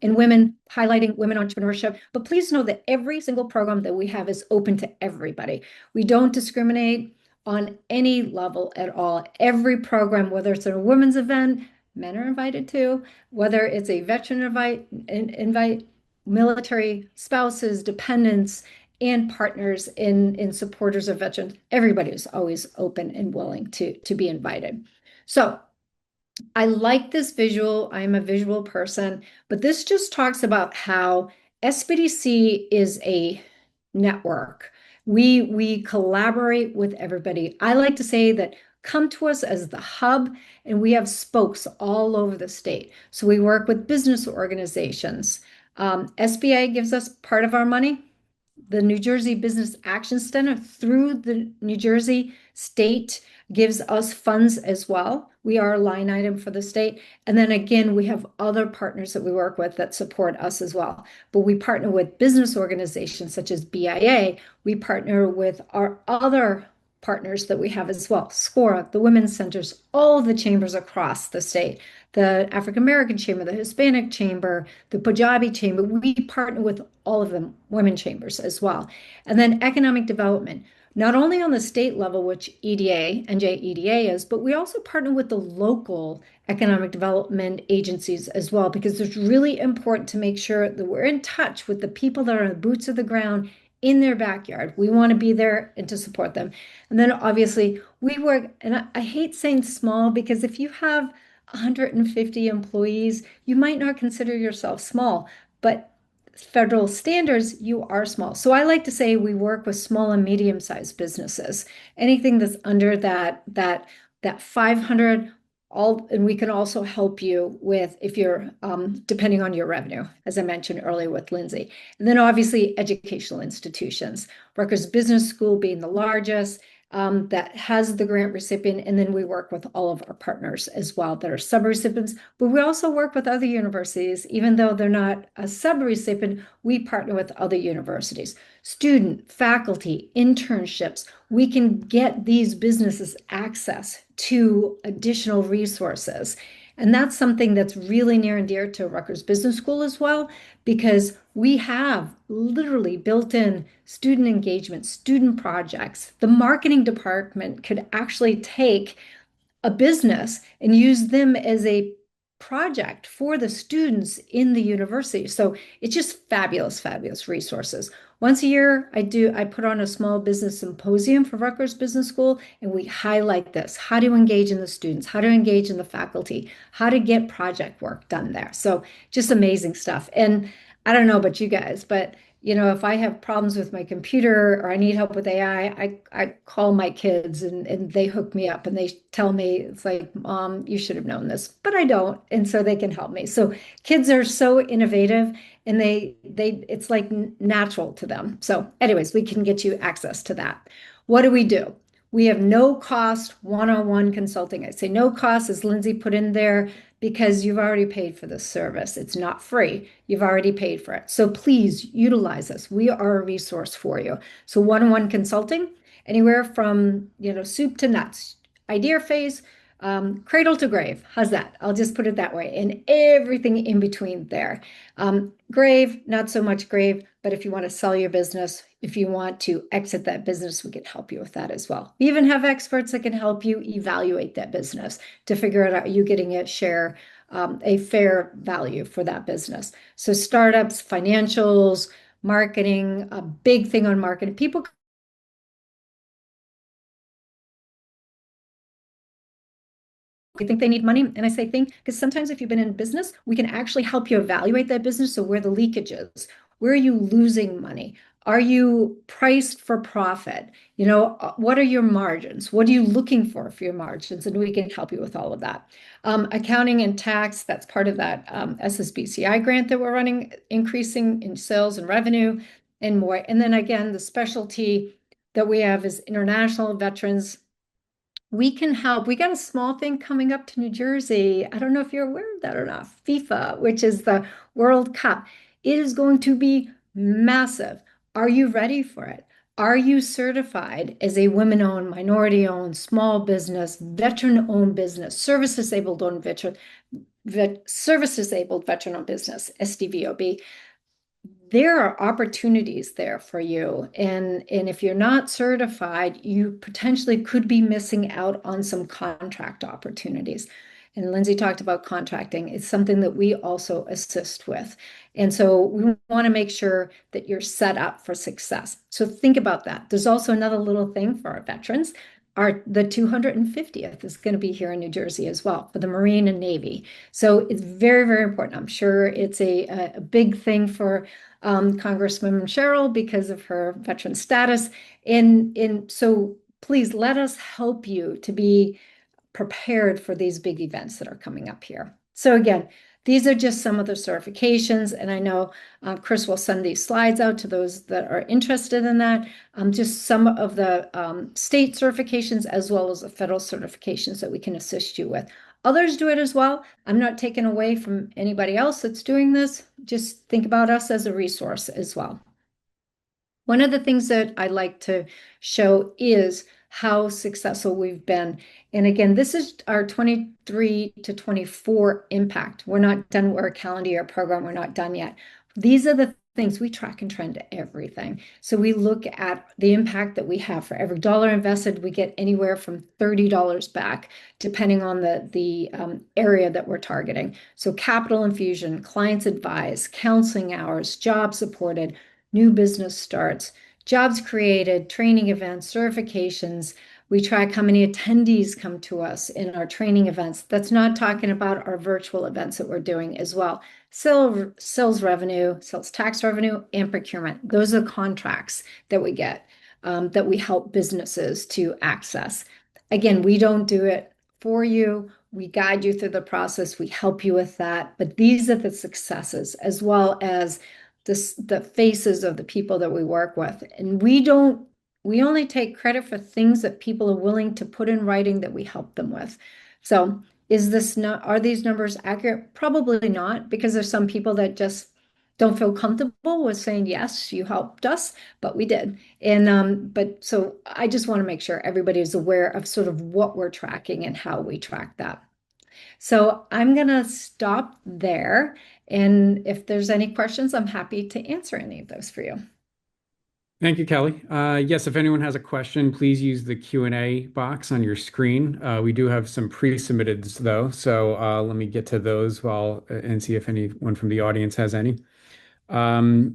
in women, highlighting women entrepreneurship. But please know that every single program that we have is open to everybody. We don't discriminate on any level at all. Every program, whether it's a women's event, men are invited too, whether it's a veteran invite military spouses, dependents, and partners in supporters of veterans, everybody is always open and willing to be invited. So I like this visual. I'm a visual person, but this just talks about how SBDC is a network. We collaborate with everybody. I like to say that come to us as the hub, and we have spokes all over the state. So we work with business organizations. SBA gives us part of our money. The New Jersey Business Action Center through the New Jersey state gives us funds as well. We are a line item for the state. And then again, we have other partners that we work with that support us as well. But we partner with business organizations such as BIA. We partner with our other partners that we have as well, SCORA, the women's centers, all the chambers across the state, the African American Chamber, the Hispanic Chamber, the Punjabi Chamber. We partner with all of them, women chambers as well. And then economic development, not only on the state level, which EDA, NJEDA is, but we also partner with the local economic development agencies as well, because it's really important to make sure that we're in touch with the people that are the boots of the ground in their backyard. We want to be there and to support them. And then obviously we work, and I hate saying small, because if you have 150 employees, you might not consider yourself small, but federal standards, you are small. So I like to say we work with small and medium-sized businesses. Anything that's under that 500, all, and we can also help you with if you're depending on your revenue, as I mentioned earlier with Lindsay. And then obviously educational institutions, Rutgers Business School being the largest, that has the grant recipient, and then we work with all of our partners as well that are sub-recipients, but we also work with other universities. Even though they're not a sub-recipient, we partner with other universities. Student, faculty, internships, we can get these businesses access to additional resources. And that's something that's really near and dear to Rutgers Business School as well, because we have literally built in student engagement, student projects. The marketing department could actually take a business and use them as a project for the students in the university. So it's just fabulous, fabulous resources. Once a year, I put on a small business symposium for Rutgers Business School, and we highlight this, how to engage in the students, how to engage in the faculty, how to get project work done there. So just amazing stuff. And I don't know about you guys, but if I have problems with my computer or I need help with AI, I call my kids and they hook me up and they tell me, it's like, Mom, you should have known this, but I don't. And so they can help me. So kids are so innovative, and it's like natural to them. So anyways, we can get you access to that. What do? We have no cost one-on-one consulting. I say no cost, as Lindsay put in there, because you've already paid for this service. It's not free. You've already paid for it. So please utilize us. We are a resource for you. So one-on-one consulting, anywhere from soup to nuts, idea phase, cradle to grave. How's that? I'll just put it that way. And everything in between there. Grave, not so much grave, but if you want to sell your business, if you want to exit that business, we can help you with that as well. We even have experts that can help you evaluate that business to figure out, are you getting a share, a fair value for that business. So startups, financials, marketing, a big thing on marketing. People think they need money. And I say think, because sometimes if you've been in business, we can actually help you evaluate that business. So where the leakage is, where are you losing money? Are you priced for profit? What are your margins? What are you looking for your margins? And we can help you with all of that. Accounting and tax, that's part of that SSBCI grant that we're running, increasing in sales and revenue and more. And then again, the specialty that we have is international veterans. We can help. We got a small thing coming up to New Jersey. I don't know if you're aware of that or not. FIFA, which is the World Cup. It is going to be massive. Are you ready for it? Are you certified as a women-owned, minority-owned, small business, veteran-owned business, service-disabled-owned veteran? service disabled veteran-owned business, SDVOB, there are opportunities there for you. And if you're not certified, you potentially could be missing out on some contract opportunities. And Lindsay talked about contracting. It's something that we also assist with. And so we want to make sure that you're set up for success. So think about that. There's also another little thing for our veterans. The 250th is going to be here in New Jersey as well for the Marine and Navy. So it's very, very important. I'm sure it's a big thing for Congresswoman Sherrill because of her veteran status. And so please let us help you to be prepared for these big events that are coming up here. So again, these are just some of the certifications, and I know Chris will send these slides out to those that are interested in that. Just some of the state certifications as well as the federal certifications that we can assist you with. Others do it as well. I'm not taking away from anybody else that's doing this. Just think about us as a resource as well. One of the things that I like to show is how successful we've been. And again, this is our 23 to 24 impact. We're not done with our calendar year program. We're not done yet. These are the things we track and trend everything. So we look at the impact that we have. For every dollar invested, we get anywhere from $30 back, depending on the area that we're targeting. So capital infusion, clients advised, counseling hours, job supported, new business starts, jobs created, training events, certifications. We track how many attendees come to us in our training events. That's not talking about our virtual events that we're doing as well. Sales revenue, sales tax revenue, and procurement. Those are contracts that we get, that we help businesses to access. Again, we don't do it for you. We guide you through the process. We help you with that. But these are the successes as well as the faces of the people that we work with. And we only take credit for things that people are willing to put in writing that we help them with. So are these numbers accurate? Probably not, because there's some people that just don't feel comfortable with saying, yes, you helped us, but we did. But so I just want to make sure everybody is aware of sort of what we're tracking and how we track that. So I'm going to stop there. And if there's any questions, I'm happy to answer any of those for you. Thank you, Kelly. Yes, if anyone has a question, please use the Q&A box on your screen. We do have some pre-submitteds though, so let me get to those and see if anyone from the audience has any. So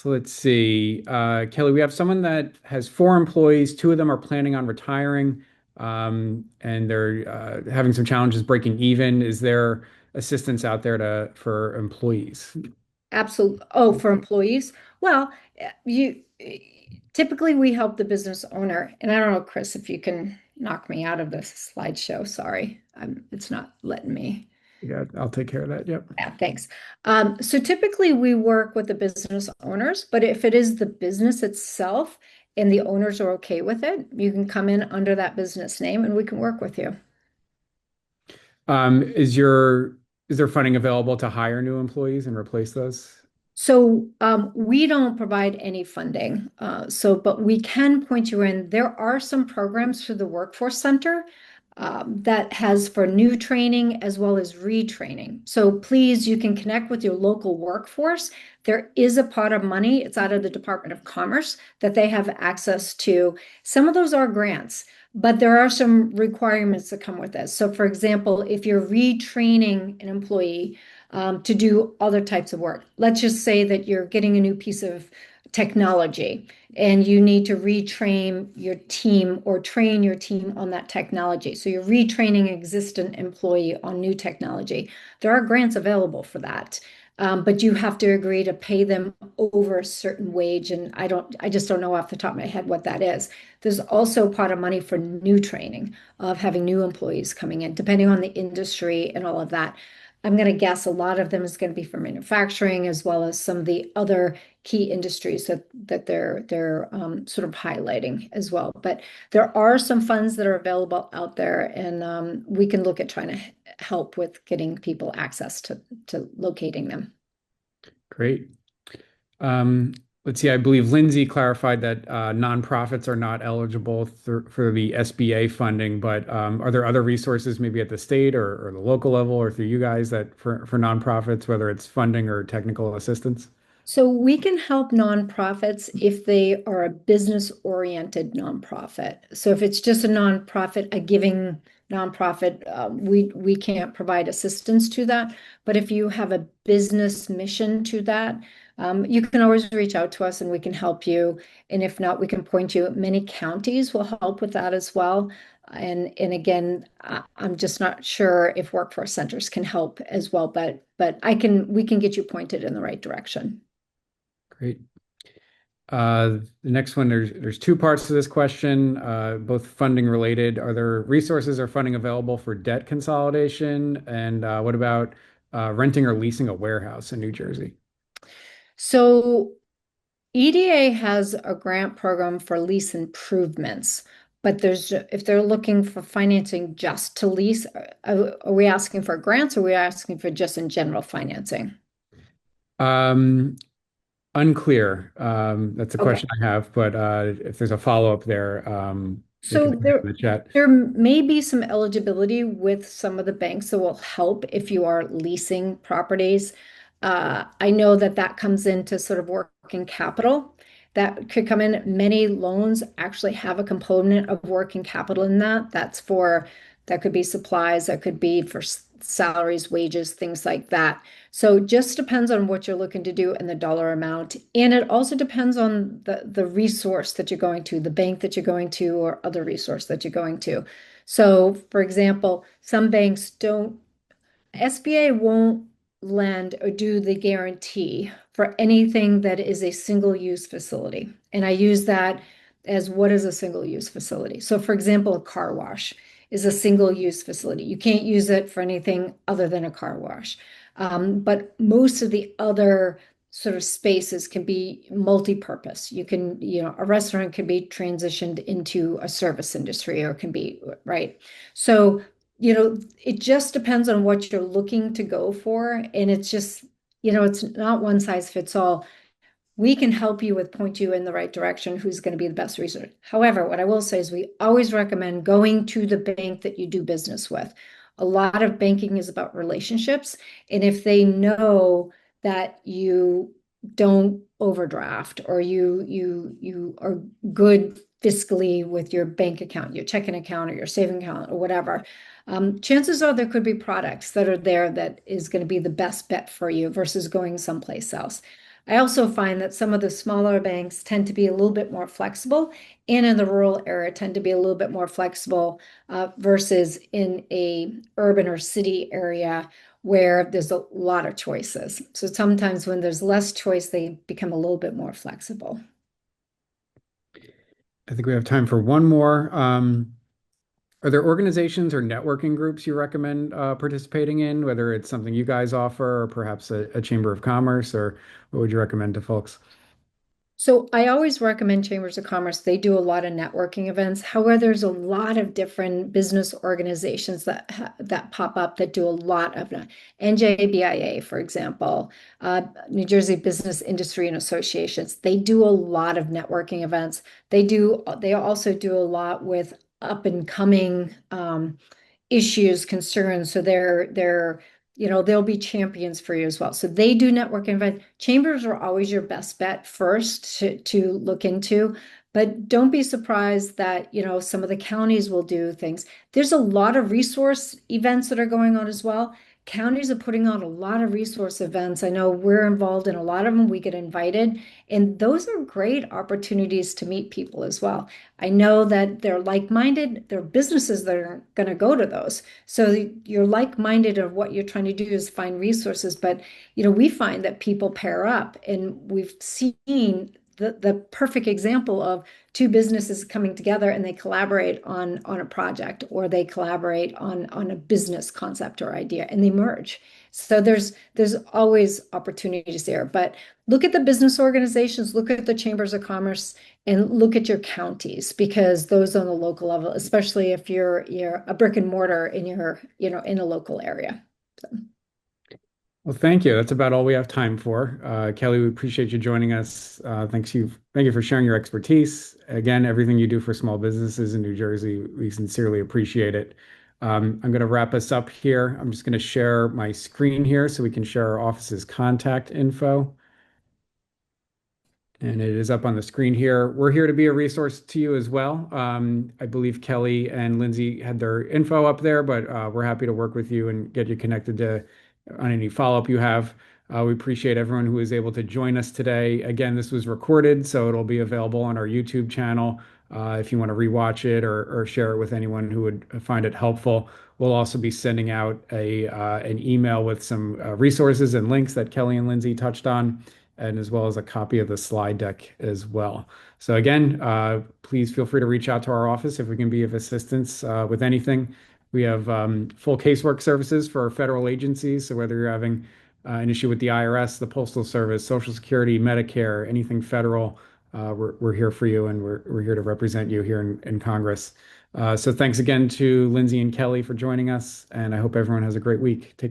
let's see. Kelly, we have someone that has 4 employees. 2 of them are planning on retiring, and they're having some challenges breaking even. Is there assistance out there for employees? Absolutely. Oh, for employees? Well, typically we help the business owner. And I don't know, Chris, if you can knock me out of this slideshow. Sorry, it's not letting me. Yeah, I'll take care of that. Yep. Yeah, thanks. So typically we work with the business owners, but if it is the business itself and the owners are okay with it, you can come in under that business name and we can work with you. Is there funding available to hire new employees and replace those? So we don't provide any funding. But we can point you in. There are some programs through the Workforce Center that has for new training as well as retraining. So please, you can connect with your local workforce. There is a pot of money. It's out of the Department of Commerce that they have access to. Some of those are grants, but there are some requirements that come with this. So for example, if you're retraining an employee to do other types of work, let's just say that you're getting a new piece of technology and you need to retrain your team or train your team on that technology. So you're retraining an existing employee on new technology. There are grants available for that. But you have to agree to pay them over a certain wage. And I just don't know off the top of my head what that is. There's also a pot of money for new training of having new employees coming in, depending on the industry and all of that. I'm going to guess a lot of them is going to be for manufacturing as well as some of the other key industries that they're sort of highlighting as well. But there are some funds that are available out there, and we can look at trying to help with getting people access to locating them. Great. let's see, I believe Lindsay clarified that nonprofits are not eligible for the SBA funding, but are there other resources maybe at the state or the local level or through you guys that for nonprofits, whether it's funding or technical assistance? So we can help nonprofits if they are a business-oriented nonprofit. So if it's just a nonprofit, a giving nonprofit, we can't provide assistance to that. But if you have a business mission to that, you can always reach out to us and we can help you. And if not, we can point you. Many counties will help with that as well. And again, I'm just not sure if workforce centers can help as well, but we can get you pointed in the right direction. Great. The next one, there's two parts to this question, both funding related. Are there resources or funding available for debt consolidation? And what about renting or leasing a warehouse in New Jersey? So EDA has a grant program for lease improvements, but if they're looking for financing just to lease, are we asking for grants or are we asking for just in general financing? Um, Unclear. That's a Okay. question I have, but if there's a follow-up there, we can So put it in the chat. there may be some eligibility with some of the banks that will help if you are leasing properties. I know that that comes into sort of working capital. That could come in. Many loans actually have a component of working capital in that. That could be supplies, that could be for salaries, wages, things like that. So just depends on what you're looking to do and the dollar amount. And it also depends on the resource that you're going to, the bank that you're going to, or other resource that you're going to. So, for example, some banks don't SBA won't lend or do the guarantee for anything that is a single-use facility. And I use that as what is a single-use facility. So for example, a car wash is a single-use facility. You can't use it for anything other than a car wash. But most of the other sort of spaces can be multi-purpose. A restaurant can be transitioned into a service industry or can be, right? So it just depends on what you're looking to go for. And it's just, it's not one size fits all. We can help you point you in the right direction, who's going to be the best resource. However, what I will say is we always recommend going to the bank that you do business with. A lot of banking is about relationships. And if they know that you don't overdraft or you are good fiscally with your bank account, your checking account or your saving account or whatever, chances are there could be products that are there that is going to be the best bet for you versus going someplace else. I also find that some of the smaller banks tend to be a little bit more flexible, and in the rural area tend to be a little bit more flexible versus in a urban or city area where there's a lot of choices. So sometimes when there's less choice, they become a little bit more flexible. I think we have time for one more. Are there organizations or networking groups you recommend participating in, whether it's something you guys offer or perhaps a chamber of commerce, or what would you recommend to folks? So I always recommend Chambers of Commerce. They do a lot of networking events. However, there's a lot of different business organizations that pop up that do a lot of that. NJBIA, for example, New Jersey Business Industry and Associations. They do a lot of networking events. They also do a lot with up and coming issues, concerns. So they'll be champions for you as well. So they do networking events. Chambers are always your best bet first to look into, but don't be surprised that, some of the counties will do things. There's a lot of resource events that are going on as well. Counties are putting on a lot of resource events. I know we're involved in a lot of them. We get invited, and those are great opportunities to meet people as well. I know that they're like-minded. There are businesses that are going to go to those. So you're like-minded of what you're trying to do is find resources. But, we find that people pair up, and we've seen the perfect example of two businesses coming together and they collaborate on a project or they collaborate on a business concept or idea and they merge. So there's always opportunities there. But look at the business organizations, look at the chambers of commerce, and look at your counties because those on the local level, especially if you're a brick and mortar in your in a local area. So. Well, thank you. That's about all we have time for. Kelly, we appreciate you joining us. Thank you for sharing your expertise. Again, everything you do for small businesses in New Jersey, we sincerely appreciate it. I'm going to wrap us up here. I'm just going to share my screen here so we can share our office's contact info. And it is up on the screen here. We're here to be a resource to you as well. I believe Kelly and Lindsay had their info up there, but we're happy to work with you and get you connected to on any follow-up you have. We appreciate everyone who was able to join us today. Again, this was recorded, so it'll be available on our YouTube channel if you want to rewatch it or share it with anyone who would find it helpful. We'll also be sending out an email with some resources and links that Kelly and Lindsay touched on, and as well as a copy of the slide deck as well. So again, please feel free to reach out to our office if we can be of assistance with anything. We have full casework services for our federal agencies. So whether you're having an issue with the IRS, the Postal Service, Social Security, Medicare, anything federal, we're here for you, and we're here to represent you here in Congress. So thanks again to Lindsay and Kelly for joining us, and I hope everyone has a great week. Take care.